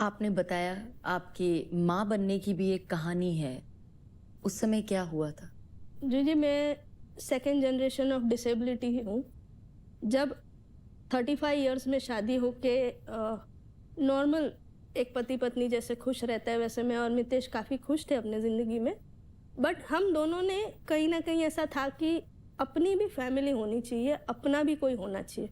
आपने बताया आपकी माँ बनने की भी एक कहानी है। उस समय क्या हुआ था? जी, मैं सेकंड जनरेशन ऑफ डिसेबिलिटी ही हूँ। जब 35 इयर्स में शादी होके नॉर्मल एक पति-पत्नी जैसे खुश रहता है, वैसे मैं और मितेश काफ़ी खुश थे अपने ज़िंदगी में। बट हम दोनों ने कहीं न कहीं ऐसा था कि अपनी भी फैमिली होनी चाहिए, अपना भी कोई होना चाहिए।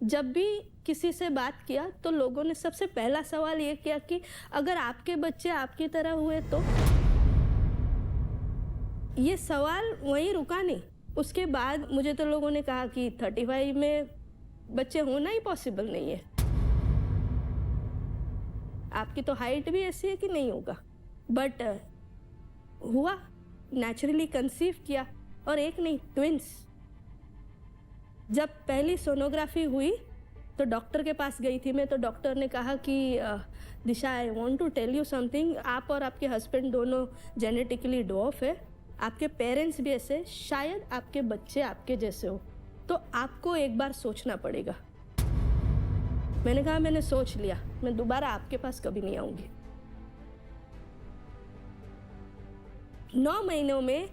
जब भी किसी से बात किया तो लोगों ने सबसे पहला सवाल ये किया कि अगर आपके बच्चे आपकी तरह हुए तो? ये सवाल वहीं रुका नहीं। उसके बाद मुझे तो लोगों ने कहा कि 35 में बच्चे होना ही पॉसिबल नहीं है। आपकी तो हाइट भी ऐसी है कि नहीं होगा। बट हुआ, नेचुरली कंसीव किया, और एक नहीं, ट्विंस। जब पहली सोनोग्राफी हुई तो डॉक्टर के पास गई थी मैं, तो डॉक्टर ने कहा कि Disha, I want to tell you something, आप और आपके हस्बैंड दोनों जेनेटिकली डॉफ है, आपके पेरेंट्स भी ऐसे, शायद आपके बच्चे आपके जैसे हो, तो आपको एक बार सोचना पड़ेगा। मैंने कहा मैंने सोच लिया, मैं दोबारा आपके पास कभी नहीं आऊंगी। 9 महीनों में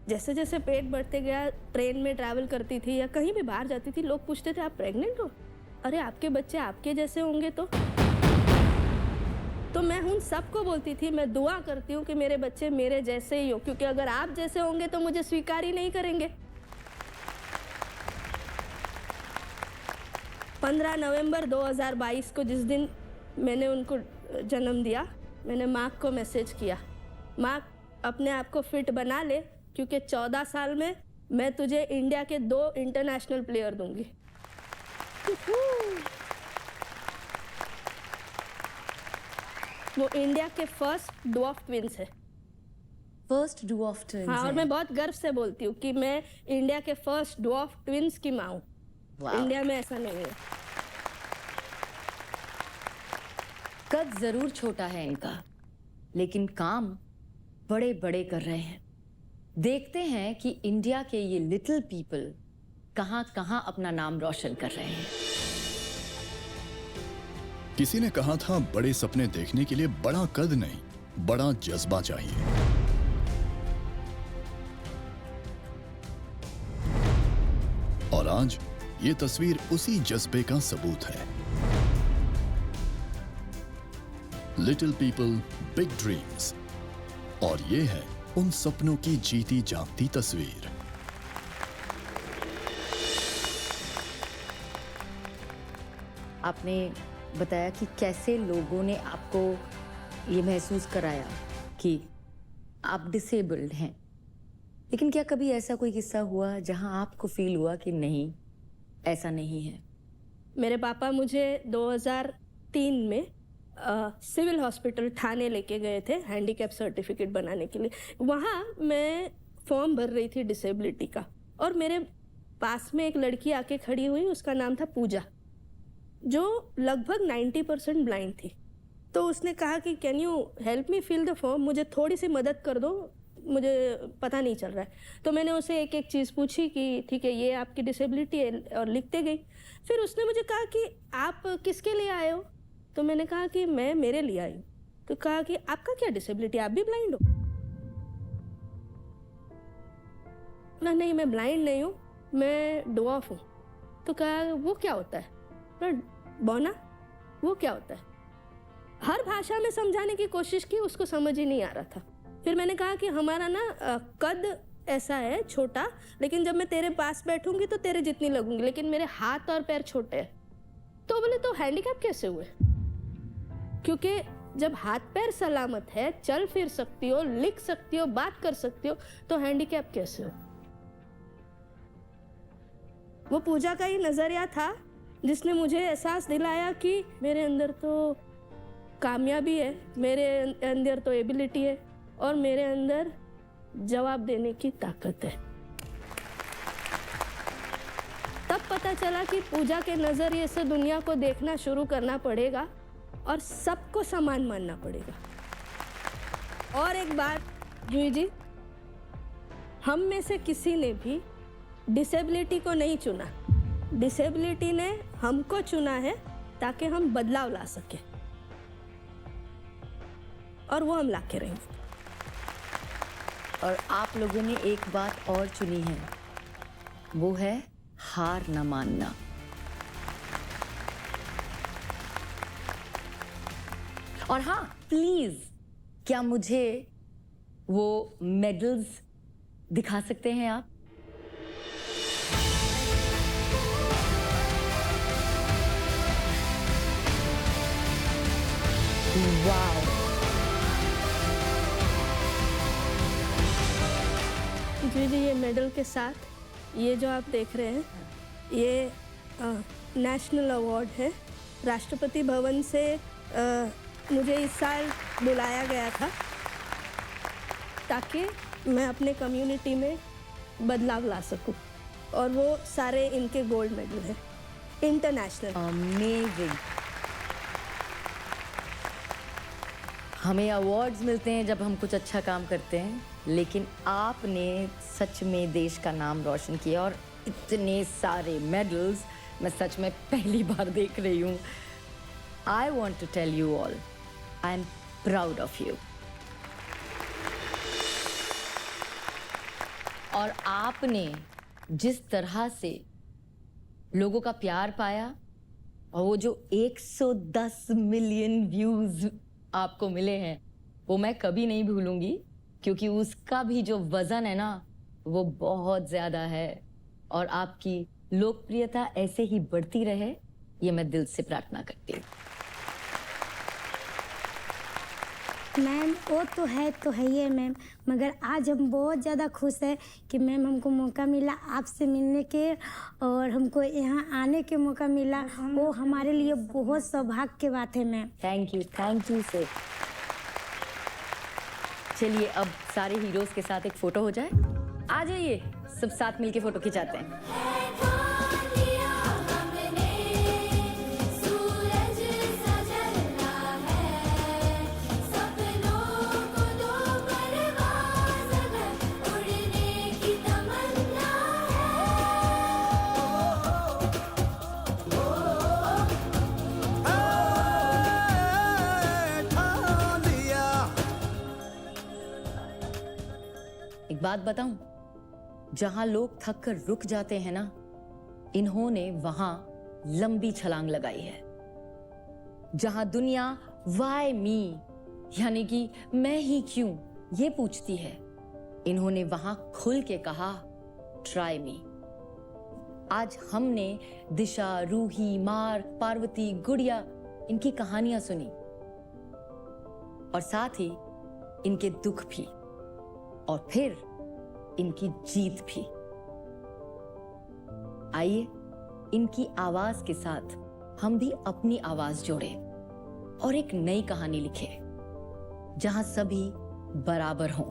जैसे जैसे पेट बढ़ते गया, ट्रेन में ट्रैवल करती थी या कहीं भी बाहर जाती थी, लोग पूछते थे आप प्रेग्नेंट हो? अरे आपके बच्चे आपके जैसे होंगे तो मैं उन सबको बोलती थी, मैं दुआ करती हूँ कि मेरे बच्चे मेरे जैसे ही हो, क्योंकि अगर आप जैसे होंगे तो मुझे स्वीकार ही नहीं करेंगे। 15 नवंबर 2022 को जिस दिन मैंने उनको जन्म दिया, मैंने माँ को मैसेज किया, माँ अपने आप को फिट बना ले, क्योंकि 14 साल में मैं तुझे इंडिया के 2 इंटरनेशनल प्लेयर दूंगी। वो इंडिया के फर्स्ट डॉफ ट्विंस है। First डॉफ twins? हाँ, और मैं बहुत गर्व से बोलती हूँ कि मैं इंडिया के फर्स्ट डॉफ ट्विंस की माँ हूँ। इंडिया में ऐसा नहीं है। कद जरूर छोटा है इनका, लेकिन काम बड़े बड़े कर रहे हैं। देखते हैं कि इंडिया के ये लिटिल पीपल कहां कहां अपना नाम रोशन कर रहे हैं। किसी ने कहा था, बड़े सपने देखने के लिए बड़ा कद नहीं, बड़ा जज्बा चाहिए। और आज ये तस्वीर उसी जज्बे का सबूत है। Little people, big dreams. और ये है उन सपनों की जीती जागती तस्वीर। आपने बताया कि कैसे लोगों ने आपको ये महसूस कराया कि आप डिसेबल्ड हैं, लेकिन क्या कभी ऐसा कोई किस्सा हुआ जहां आपको फील हुआ कि नहीं, ऐसा नहीं है? मेरे पापा मुझे 2003 में सिविल हॉस्पिटल ठाणे लेके गए थे हैंडीकैप सर्टिफिकेट बनाने के लिए। वहाँ मैं फॉर्म भर रही थी डिसेबिलिटी का, और मेरे पास में एक लड़की आके खड़ी हुई, उसका नाम था पूजा, जो लगभग 90% ब्लाइंड थी। तो उसने कहा कि can you help me fill the form, मुझे थोड़ी सी मदद कर दो, मुझे पता नहीं चल रहा है। तो मैंने उसे एक एक चीज़ पूछी कि ठीक है ये आपकी डिसेबिलिटी है, और लिखते गई। फिर उसने मुझे कहा कि आप किसके लिए आए हो? तो मैंने कहा कि मैं मेरे लिए आई हूँ। तो कहा कि आपका क्या डिसेबिलिटी, आप भी ब्लाइंड हो? नहीं, मैं ब्लाइंड नहीं हूँ, मैं डॉफ हूँ। तो कहा वो क्या होता है? बौना, वो क्या होता है? हर भाषा में समझाने की कोशिश की, उसको समझ ही नहीं आ रहा था। फिर मैंने कहा कि हमारा ना कद ऐसा है छोटा, लेकिन जब मैं तेरे पास बैठूंगी तो तेरे जितनी लगूंगी, लेकिन मेरे हाथ और पैर छोटे हैं। तो बोले तो हैंडीकैप कैसे हुए? क्योंकि जब हाथ पैर सलामत है, चल फिर सकती हो, लिख सकती हो, बात कर सकती हो, तो हैंडीकैप कैसे हो? वो पूजा का ही नजरिया था जिसने मुझे एहसास दिलाया कि मेरे अंदर तो कामयाबी है, मेरे अंदर तो एबिलिटी है, और मेरे अंदर जवाब देने की ताकत है। तब पता चला कि पूजा के नजरिए से दुनिया को देखना शुरू करना पड़ेगा और सबको समान मानना पड़ेगा। और एक बात जूही जी, हम में से किसी ने भी डिसेबिलिटी को नहीं चुना, डिसेबिलिटी ने हमको चुना है ताकि हम बदलाव ला सके। और वो हम ला के रहेंगे। और आप लोगों ने एक बात और चुनी है, वो है हार न मानना। और हाँ, प्लीज क्या मुझे वो मेडल्स दिखा सकते हैं आप? वाओ, जी जी, ये मेडल के साथ ये जो आप देख रहे हैं, ये नेशनल अवार्ड है। राष्ट्रपति भवन से मुझे इस साल बुलाया गया था ताकि मैं अपने कम्युनिटी में बदलाव ला सकूं, और वो सारे इनके गोल्ड मेडल हैं, इंटरनेशनल। अमेजिंग। हमें अवार्ड्स मिलते हैं जब हम कुछ अच्छा काम करते हैं, लेकिन आपने सच में देश का नाम रोशन किया, और इतने सारे मेडल्स मैं सच में पहली बार देख रही हूँ। I want to tell you all, I'm proud of you. और आपने जिस तरह से लोगों का प्यार पाया, और वो जो 110 मिलियन व्यूज आपको मिले हैं, वो मैं कभी नहीं भूलूंगी, क्योंकि उसका भी जो वजन है ना, वो बहुत ज्यादा है। और आपकी लोकप्रियता ऐसे ही बढ़ती रहे, ये मैं दिल से प्रार्थना करती हूँ। मैम वो तो है ही है मैम, मगर आज हम बहुत ज़्यादा खुश हैं कि मैम हमको मौका मिला आपसे मिलने के, और हमको यहाँ आने के मौका मिला, वो हमारे लिए बहुत सौभाग्य की बात है मैम। थैंक यू से। चलिए अब सारे हीरोज के साथ एक फोटो हो जाए। आ जाइए, सब साथ मिलके फोटो खिंचाते हैं। एक बात बताऊं, जहां लोग थक कर रुक जाते हैं ना, इन्होंने वहां लंबी छलांग लगाई है। जहां दुनिया वाई मी, यानी कि मैं ही क्यों, ये पूछती है, इन्होंने वहां खुल के कहा ट्राई मी। आज हमने दिशा, रूही, मार्क, पार्वती, गुड़िया, इनकी कहानियां सुनी, और साथ ही इनके दुख भी, और फिर इनकी जीत भी। आइए इनकी आवाज के साथ हम भी अपनी आवाज जोड़ें और एक नई कहानी लिखें, जहां सभी बराबर हों।